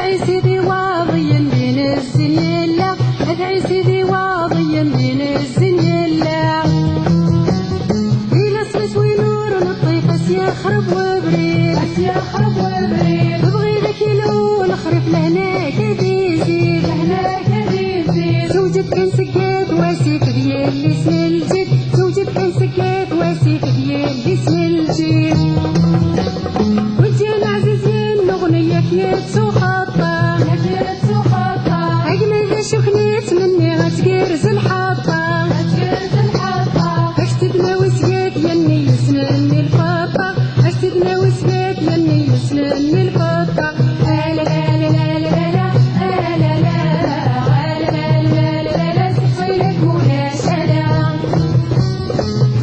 ادعي سيدي واضيا بين الزنيلة، ادعي سيدي واضيا بين الزنيلة. إلا صبت وينور ونطيف يخرب وبريد، يخرب وبريد. تبغي ذاك الأول خرف لهناك بيزيد، لهناك بيزيد. زوجك كان سكات واسيف ديال الاسم الجد، زوجك كان سكات واسيف ديال الاسم الجد. وانت يا عزيز يا الأغنية كيتسو خطة، كيتسو خطة. أجمل شكنيت مني غتقرز الحطة، غتقرز الحطة. أكتبنا وسياك يني يسنني الفطة، أكتبنا وسياك يني يسنني الفطة. لا لا لا لا لا لا لا لا لا لا لا لا تسويلك مناشدة.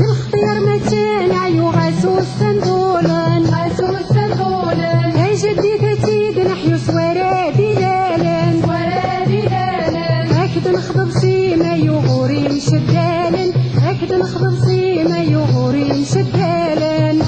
الاختيار متان عيو غاسو الصندولن، غاسو الصندولن. يا جدي تتيد نحيو سوارا دلالن، سوارا دلالن. هكذا نخضب سيما يغوري مشدالن، هكذا نخضب سيما يغوري مشدالن.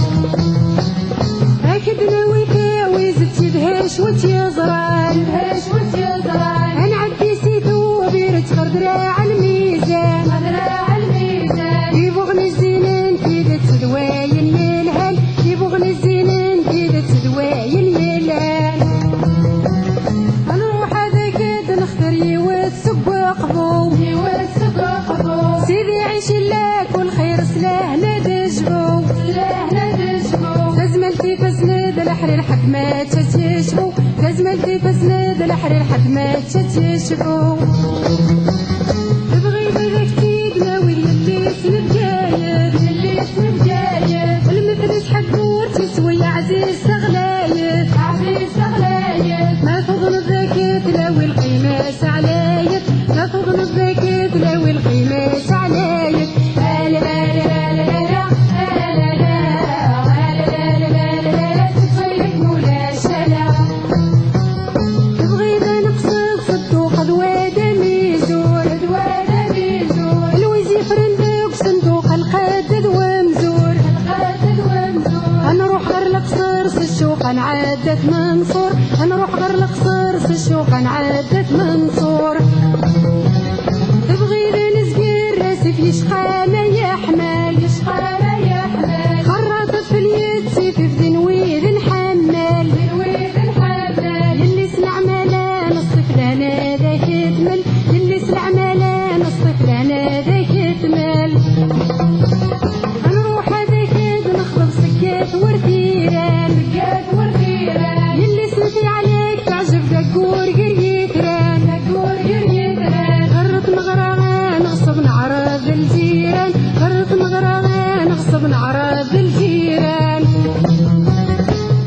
هكذا ناوي زدتي دهاش وتيزران، دهاش وتيزران. انا عدي سيدو بيرت خضراء الميزان، خضراء الميزان. يبغني الزينان كيدا تدواين يلهان، يبغني الزينان كيدا تدواين يلهان. نروح هذاك نختار يوسق وقبو، يوسق وقبو. سيدي عيش لك والخير سلاه ندجبو، سلاه ندجبو. لازملتي فسند الحرير حد ما تشيشبو، لازملتي فسند الحرير حد ما تشيشبو. تبغي بذاك تيد ناوي اللي سند جايد، اللي سند جايد. المثل شحال تسوي يا عزيز سغلايد، عزيز سغلايد. ما تظن بذاك تلاوي القيماس علايد، ما تظن بذاك تلاوي القيماس علايد. لا لا لا لا لا لا نعدت منصور. نروح غير القصر الشوق نعدت منصور. تبغي لي نزقير راسي في يشقى ما يحمل، يشقى ما يحمل. خرطت في اليد سيفي في ذنويد نحمل، ذنويد نحمل. يلي سلع مالا نصف لنا ذاك يتمل، يلي سلع مالا نصف لنا ذاك يتمل. نروح هذاك نخضب سكات ورديران، سكات ورديران. يلي سنتي عليك تعجب دقور قريتران، دقور قريتران. غرت مغرغان نغصب نعرض الجيران، غرت مغرغان نغصب نعرض الجيران.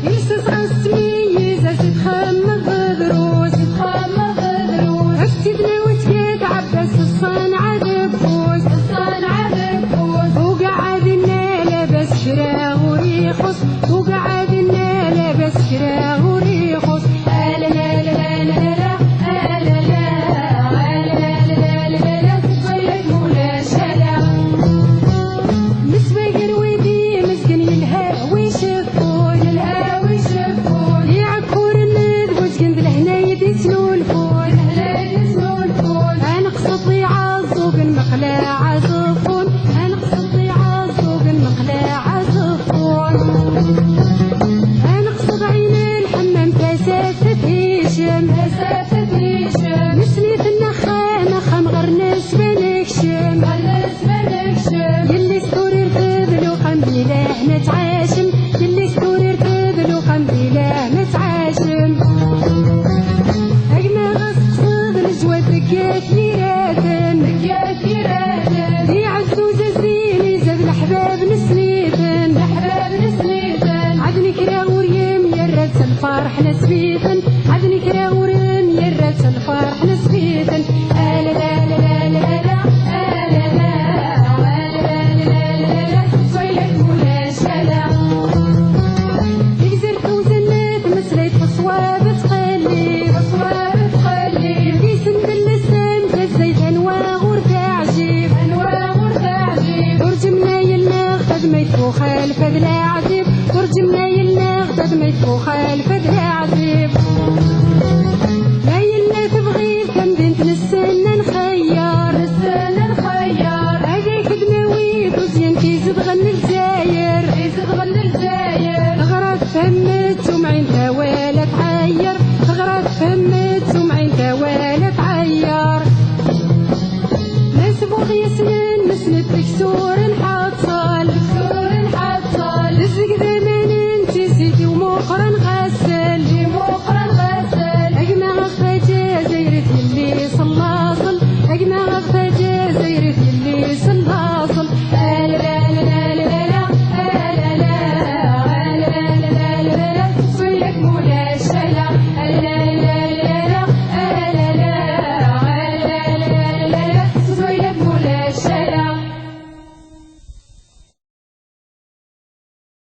يلسس غاس تميز اسيد خمض دروس، خمض دروس. اكتبنا وتكاد عباس الصنعة دبوس، الصنعة دبوس. وقعد لنا لاباس كراه وريخص، وقعد لنا لاباس كراه وريخص. لا لا لا لا لا لا يلي ستوري رتبلو قنبي له نتعاشم، يلي ستوري رتبلو قنبي له نتعاشم.